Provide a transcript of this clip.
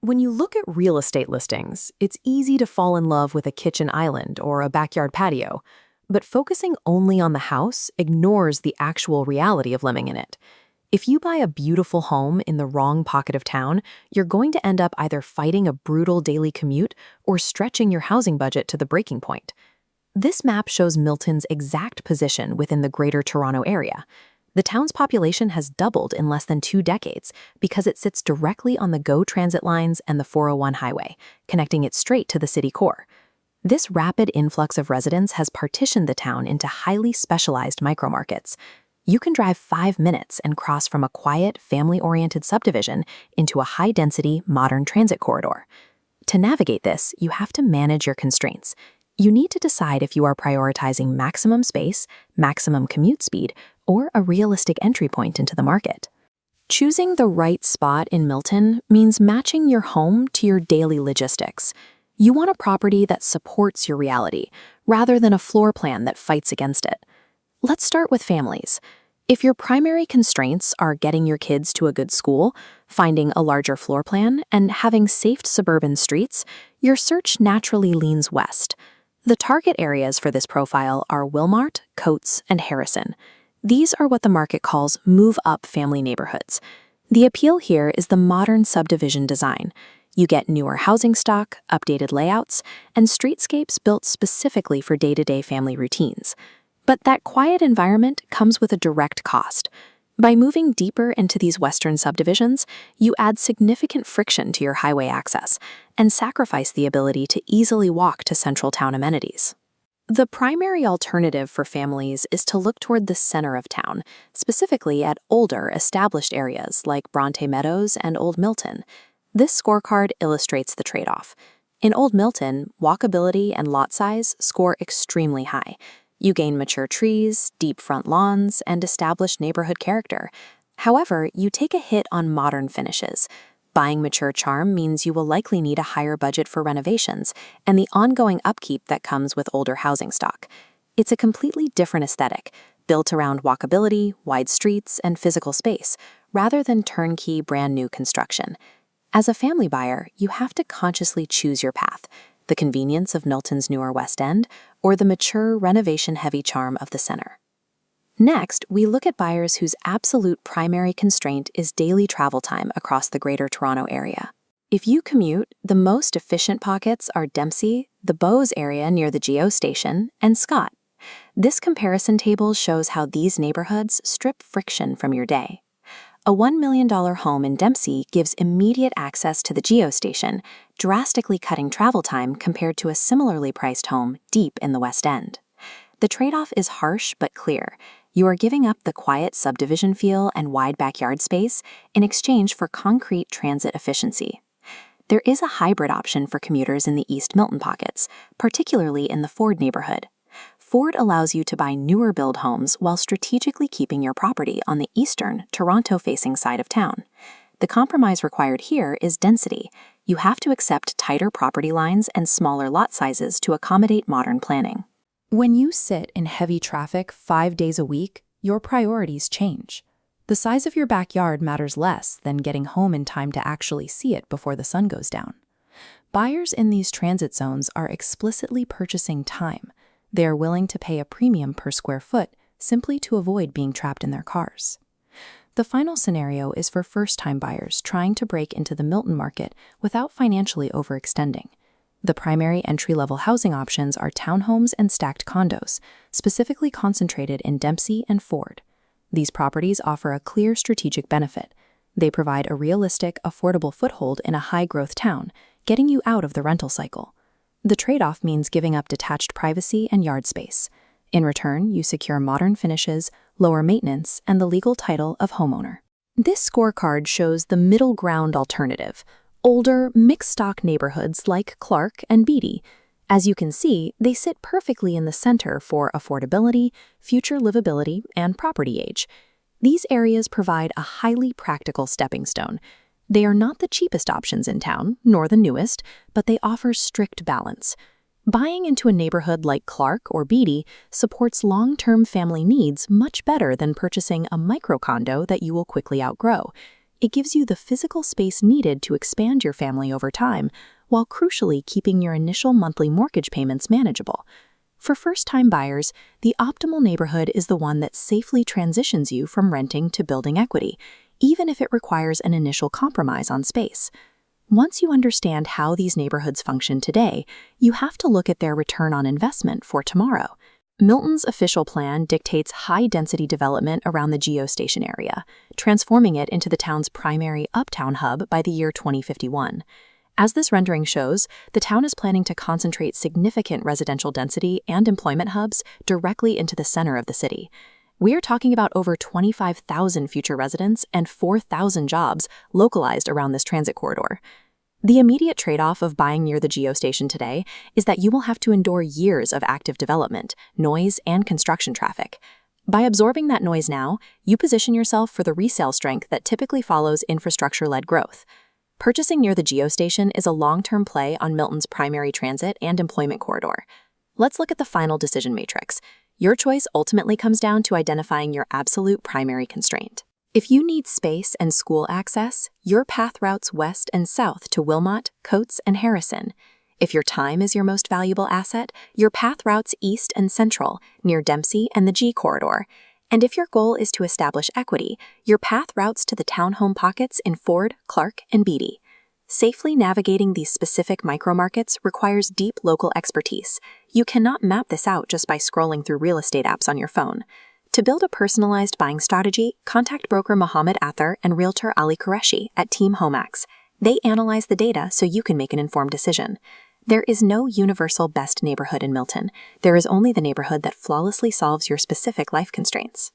When you look at real estate listings, it's easy to fall in love with a kitchen island or a backyard patio, but focusing only on the house ignores the actual reality of living in it. If you buy a beautiful home in the wrong pocket of town, you're going to end up either fighting a brutal daily commute or stretching your housing budget to the breaking point. This map shows Milton's exact position within the Greater Toronto Area. The town's population has doubled in less than 2 decades because it sits directly on the GO transit lines and the 401 highway, connecting it straight to the city core. This rapid influx of residents has partitioned the town into highly specialized micromarkets. You can drive 5 minutes and cross from a quiet, family-oriented subdivision into a high-density, modern transit corridor. To navigate this, you have to manage your constraints. You need to decide if you are prioritizing maximum space, maximum commute speed, or a realistic entry point into the market. Choosing the right spot in Milton means matching your home to your daily logistics. You want a property that supports your reality, rather than a floor plan that fights against it. Let's start with families. If your primary constraints are getting your kids to a good school, finding a larger floor plan, and having safe suburban streets, your search naturally leans west. The target areas for this profile are Wilmart, Coates, and Harrison. These are what the market calls move-up family neighborhoods. The appeal here is the modern subdivision design. You get newer housing stock, updated layouts, and streetscapes built specifically for day-to-day family routines. But that quiet environment comes with a direct cost. By moving deeper into these western subdivisions, you add significant friction to your highway access and sacrifice the ability to easily walk to central town amenities. The primary alternative for families is to look toward the center of town, specifically at older, established areas like Bronte Meadows and Old Milton. This scorecard illustrates the trade-off. In Old Milton, walkability and lot size score extremely high. You gain mature trees, deep front lawns, and established neighborhood character. However, you take a hit on modern finishes. Buying mature charm means you will likely need a higher budget for renovations and the ongoing upkeep that comes with older housing stock. It's a completely different aesthetic, built around walkability, wide streets, and physical space, rather than turnkey brand-new construction. As a family buyer, you have to consciously choose your path: the convenience of Milton's newer West End, or the mature, renovation-heavy charm of the center. Next, we look at buyers whose absolute primary constraint is daily travel time across the Greater Toronto Area. If you commute, the most efficient pockets are Dempsey, the Bowes area near the GO station, and Scott. This comparison table shows how these neighborhoods strip friction from your day. A $1 million home in Dempsey gives immediate access to the GO station, drastically cutting travel time compared to a similarly priced home deep in the West End. The trade-off is harsh but clear. You are giving up the quiet subdivision feel and wide backyard space in exchange for concrete transit efficiency. There is a hybrid option for commuters in the East Milton pockets, particularly in the Ford neighborhood. Ford allows you to buy newer build homes while strategically keeping your property on the eastern, Toronto-facing side of town. The compromise required here is density. You have to accept tighter property lines and smaller lot sizes to accommodate modern planning. When you sit in heavy traffic 5 days a week, your priorities change. The size of your backyard matters less than getting home in time to actually see it before the sun goes down. Buyers in these transit zones are explicitly purchasing time. They are willing to pay a premium per square foot simply to avoid being trapped in their cars. The final scenario is for first-time buyers trying to break into the Milton market without financially overextending. The primary entry-level housing options are townhomes and stacked condos, specifically concentrated in Dempsey and Ford. These properties offer a clear strategic benefit. They provide a realistic, affordable foothold in a high-growth town, getting you out of the rental cycle. The trade-off means giving up detached privacy and yard space. In return, you secure modern finishes, lower maintenance, and the legal title of homeowner. This scorecard shows the middle ground alternative: older, mixed-stock neighborhoods like Clark and Beatty. As you can see, they sit perfectly in the center for affordability, future livability, and property age. These areas provide a highly practical stepping stone. They are not the cheapest options in town, nor the newest, but they offer strict balance. Buying into a neighborhood like Clark or Beatty supports long-term family needs much better than purchasing a micro-condo that you will quickly outgrow. It gives you the physical space needed to expand your family over time, while crucially keeping your initial monthly mortgage payments manageable. For first-time buyers, the optimal neighborhood is the one that safely transitions you from renting to building equity, even if it requires an initial compromise on space. Once you understand how these neighborhoods function today, you have to look at their return on investment for tomorrow. Milton's official plan dictates high-density development around the geostation area, transforming it into the town's primary uptown hub by the year 2051. As this rendering shows, the town is planning to concentrate significant residential density and employment hubs directly into the center of the city. We are talking about over 25,000 future residents and 4,000 jobs localized around this transit corridor. The immediate trade-off of buying near the geostation today is that you will have to endure years of active development, noise, and construction traffic. By absorbing that noise now, you position yourself for the resale strength that typically follows infrastructure-led growth. Purchasing near the geostation is a long-term play on Milton's primary transit and employment corridor. Let's look at the final decision matrix. Your choice ultimately comes down to identifying your absolute primary constraint. If you need space and school access, your path routes west and south to Wilmot, Coates, and Harrison. If your time is your most valuable asset, your path routes east and central, near Dempsey and the G corridor. And if your goal is to establish equity, your path routes to the townhome pockets in Ford, Clark, and Beatty. Safely navigating these specific micromarkets requires deep local expertise. You cannot map this out just by scrolling through real estate apps on your phone. To build a personalized buying strategy, contact broker Mohammed Ather and Realtor Ali Qureshi at Team Homax. They analyze the data so you can make an informed decision. There is no universal best neighborhood in Milton. There is only the neighborhood that flawlessly solves your specific life constraints.